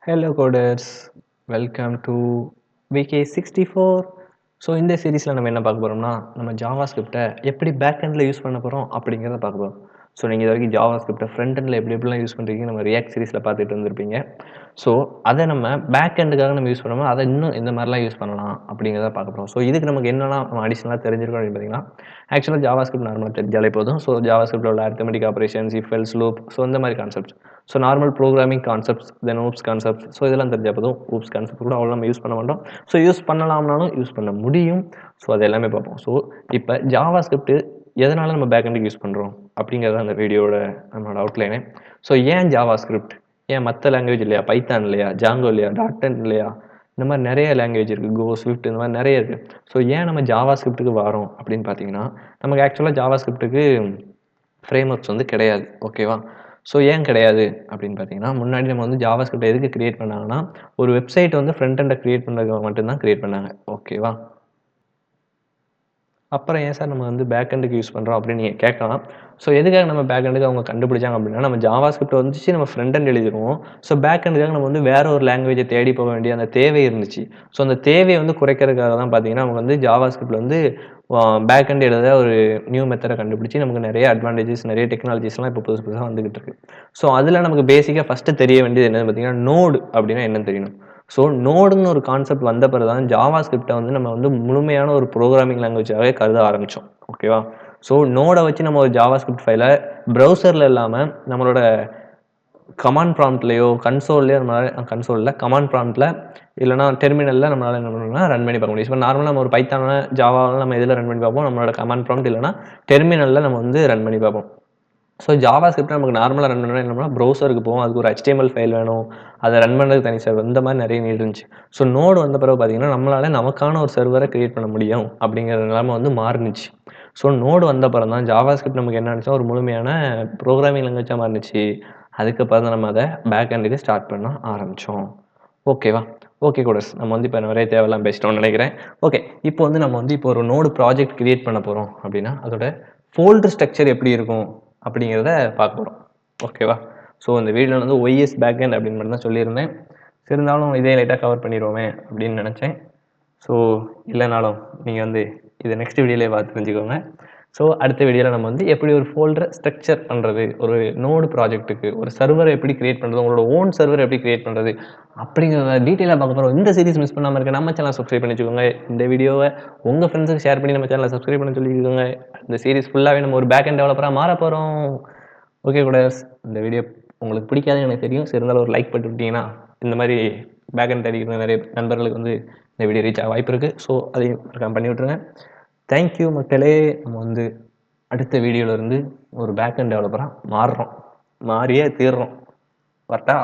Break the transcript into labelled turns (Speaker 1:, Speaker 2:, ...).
Speaker 1: Hello coders, welcome to VK64. So இந்த சீரீஸில் நம்ம என்ன பார்க்க போகிறோம்னா நம்ம ஜாவா ஸ்கிரிப்டை எப்படி பேக் எண்டில் யூஸ் பண்ண போகிறோம் அப்படிங்கிறத பார்க்க போகிறோம். ஸோ நீங்கள் இது வரைக்கும் ஜாவா ஸ்கிரிப்டை ஃப்ரண்ட் எண்டில் எப்படிலாம் யூஸ் பண்ணுறீங்க நம்ம ரியாக்ட் சீரீஸில் பார்த்துட்டு இருந்திருப்பீங்க. ஸோ அதை நம்ம பேக் எண்டுக்காக நம்ம யூஸ் பண்ணோம்னா அதை இன்னும் இந்த மாதிரிலாம் யூஸ் பண்ணலாம் அப்படிங்கிறத பார்க்க போகிறோம். ஸோ இதுக்கு நமக்கு என்னெல்லாம் நம்ம அடிஷனலாக தெரிஞ்சிருக்கோம் அப்படின்னு பார்த்தீங்கன்னா, ஆக்சுவலாக ஜாவா ஸ்கிரிப்ட் நார்மலாக தெரிஞ்சாலே போதும். ஸோ ஜாவா ஸ்கிரிப்டில் உள்ள arithmetic operations, if else loop, so இந்த மாதிரி concepts. So normal programming concepts, then OOPS concepts, so இதெல்லாம் தெரிஞ்சால் போதும். ஊப்ஸ் கான்செப்ட் கூட அவ்வளோ நம்ம யூஸ் பண்ண மாட்டோம். ஸோ யூஸ் பண்ணலாம்னாலும் யூஸ் பண்ண முடியும். ஸோ அது எல்லாமே பார்ப்போம். ஸோ இப்போ ஜாவா ஸ்கிரிப்ட் எதனால் நம்ம பேக் எண்டுக்கு யூஸ் பண்ணுறோம் அப்படிங்கிறது அந்த வீடியோட நம்மளோட அவுட்லைனு. ஸோ ஏன் ஜாவா ஸ்கிரிப்ட், ஏன் மற்ற லாங்குவேஜ் இல்லையா, பைத்தான் இல்லையா, ஜாங்கோ இல்லையா, டாட் இல்லையா, இந்த மாதிரி நிறைய லாங்குவேஜ் இருக்குது, கோ, ஸ்விஃப்ட், இந்த மாதிரி நிறைய இருக்குது. ஸோ ஏன் நம்ம ஜாவா ஸ்கிரிப்ட்டுக்கு வரோம் அப்படின்னு பார்த்தீங்கன்னா, நமக்கு ஆக்சுவலாக ஜாவா ஸ்கிரிப்ட்டுக்கு ஃப்ரேம் ஒர்க்ஸ் வந்து கிடையாது. ஓகேவா? ஸோ ஏன் கிடையாது அப்படின்னு பார்த்தீங்கன்னா, முன்னாடி நம்ம வந்து ஜாவா ஸ்கிரிப்ட் எதுக்கு கிரியேட் பண்ணாங்கன்னா, ஒரு வெப்சைட் வந்து ஃப்ரண்ட் எண்டை கிரியேட் பண்ணுறதுக்கு மட்டும்தான் கிரியேட் பண்ணாங்க. ஓகேவா? அப்புறம் ஏன் சார் நம்ம வந்து பேக் எண்டுக்கு யூஸ் பண்ணுறோம் அப்படின்னு நீங்கள் கேட்கலாம். ஸோ எதுக்காக நம்ம பேக் எண்டுக்கு அவங்க கண்டுபிடிச்சாங்க அப்படின்னா, நம்ம ஜாவா ஸ்கிரிப்ட் வந்துச்சு, நம்ம ஃப்ரண்ட் எண்ட் எழுதிடுவோம். ஸோ பேக் எண்டுக்காக நம்ம வந்து வேற ஒரு லாங்குவேஜை தேடி போக வேண்டிய அந்த தேவை இருந்துச்சு. ஸோ அந்த தேவையை வந்து குறைக்கிறதுக்காக தான் பார்த்தீங்கன்னா, அவங்க வந்து ஜாவா ஸ்கிரிப்ட்ல வந்து பேக் எண்ட் எழுத ஒரு நியூ மெத்தடை கண்டுபிடிச்சி நமக்கு நிறைய அட்வான்டேஜஸ், நிறைய டெக்னாலஜிஸ்லாம் இப்போ புதுசு புதுசாக வந்துகிட்டு இருக்கு. ஸோ அதில் நமக்கு பேசிக்காக ஃபஸ்ட்டு தெரிய வேண்டியது என்னன்னு பார்த்தீங்கன்னா, நோடு அப்படின்னா என்னன்னு தெரியணும். ஸோ நோடுன்னு ஒரு கான்செப்ட் வந்த பிறகு தான் ஜாவா ஸ்கிரிப்டை வந்து நம்ம வந்து முழுமையான ஒரு ப்ரோக்ராமிங் லாங்குவேஜாகவே கருத ஆரம்பித்தோம். ஓகேவா? ஸோ நோடை வச்சு நம்ம ஒரு ஜாவா ஸ்கிரிப்ட் ஃபைலை ப்ரௌசரில் இல்லாமல் நம்மளோட கமாண்ட் ப்ராம்ப்ட்லையோ கன்சோல்லையோ நம்மளால், கன்சோலில் கமாண்ட் ப்ராம்ப்டில் இல்லைனா டெர்மினலில் நம்மளால் என்ன பண்ணணும்னா ரன் பண்ணி பார்க்க முடியும். இப்போ நார்மலாக நம்ம ஒரு பைத்தான ஜாவாவில் நம்ம எதில் ரன் பண்ணி பார்ப்போம், நம்மளோட கமாண்ட் ப்ராம்ப்ட் இல்லைனா டெர்மினலில் நம்ம வந்து ரன் பண்ணி பார்ப்போம். ஸோ ஜாவா ஸ்கிரிப்ட் நமக்கு நார்மலாக ரன் பண்ணணும் என்னன்னா ப்ரௌசருக்கு போவோம், அதுக்கு ஒரு HTML ஃபைல் வேணும், அதை ரன் பண்ணுறதுக்கு தனி சர்வர், இந்த மாதிரி நிறைய நீட் இருந்துச்சு. ஸோ நோடு வந்த பிறகு பார்த்தீங்கன்னா, நம்மளால் நமக்கான ஒரு சர்வரை கிரியேட் பண்ண முடியும் அப்படிங்கிற நிலைமை வந்து மாறுனுச்சு. ஸோ நோடு வந்த அப்புறம் தான் ஜாவா ஸ்கிரிப்ட் நமக்கு என்ன ஆச்சுன்னா ஒரு முழுமையான ப்ரோக்ராமிங் லாங்குவேஜாக மாறுனுச்சு. அதுக்கப்புறம் தான் நம்ம அதை பேக் எண்டுக்கு ஸ்டார்ட் பண்ண ஆரம்பித்தோம். ஓகேவா? ஓகே கூடஸ், நம்ம வந்து இப்போ நிறைய தேவையெல்லாம் பேசிட்டோம்னு நினைக்கிறேன். ஓகே, இப்போ வந்து நம்ம வந்து இப்போ ஒரு நோடு ப்ராஜெக்ட் கிரியேட் பண்ண போகிறோம் அப்படின்னா அதோட ஃபோல்டர் ஸ்ட்ரக்சர் எப்படி இருக்கும் அப்படிங்கிறத பார்க்க போகிறோம். ஓகேவா? ஸோ இந்த வீடியோவில் வந்து ஒய்எஸ் பேக்எண்ட் அப்படின்னு மட்டும் தான் சொல்லியிருந்தேன். இருந்தாலும் இதே லைட்டாக கவர் பண்ணிடுவோமே அப்படின்னு நினச்சேன். ஸோ இல்லைனாலும் நீங்கள் வந்து இதை நெக்ஸ்ட் வீடியோலேயே பார்த்து தெரிஞ்சுக்கோங்க. ஸோ அடுத்த வீடியோவில் நம்ம வந்து எப்படி ஒரு ஃபோல்டரை ஸ்ட்ரக்சர் பண்ணுறது, ஒரு நோடு ப்ராஜெக்ட்டுக்கு ஒரு சர்வரை எப்படி கிரியேட் பண்ணுறது, உங்களோட ஓன் சர்வரை எப்படி கிரியேட் பண்ணுறது அப்படிங்கிறத டீட்டெயிலாக பார்க்க போகிறோம். இந்த சீரிஸ் மிஸ் பண்ணாமல் இருக்க நம்ம சேனலை சப்ஸ்கிரைப் பண்ணி வச்சுக்கோங்க. இந்த வீடியோவை உங்கள் ஃப்ரெண்ட்ஸுக்கு ஷேர் பண்ணி நம்ம சேனலை சப்ஸ்கிரைப் பண்ண சொல்லிக்கோங்க. இந்த சீரிஸ் ஃபுல்லாகவே நம்ம ஒரு பேக் எண்ட் டெவலப்பராக மாற போகிறோம். ஓகே கூடஸ், இந்த வீடியோ உங்களுக்கு பிடிக்காதுன்னு எனக்கு தெரியும். சரி இருந்தாலும் ஒரு லைக் பண்ணிட்டு விட்டீங்கன்னா இந்த மாதிரி பேக் எண்ட் தெரிவிக்கிற நிறைய நண்பர்களுக்கு வந்து இந்த வீடியோ ரீச் ஆக வாய்ப்பு இருக்குது. ஸோ அதையும் பண்ணி விட்ருங்க. தேங்க்யூ மக்களே. நம்ம வந்து அடுத்த வீடியோவிலேருந்து ஒரு பேக் எண்ட் டெவலப்பராக மாறுறோம், மாறியே தீர்றோம். வரட்டா?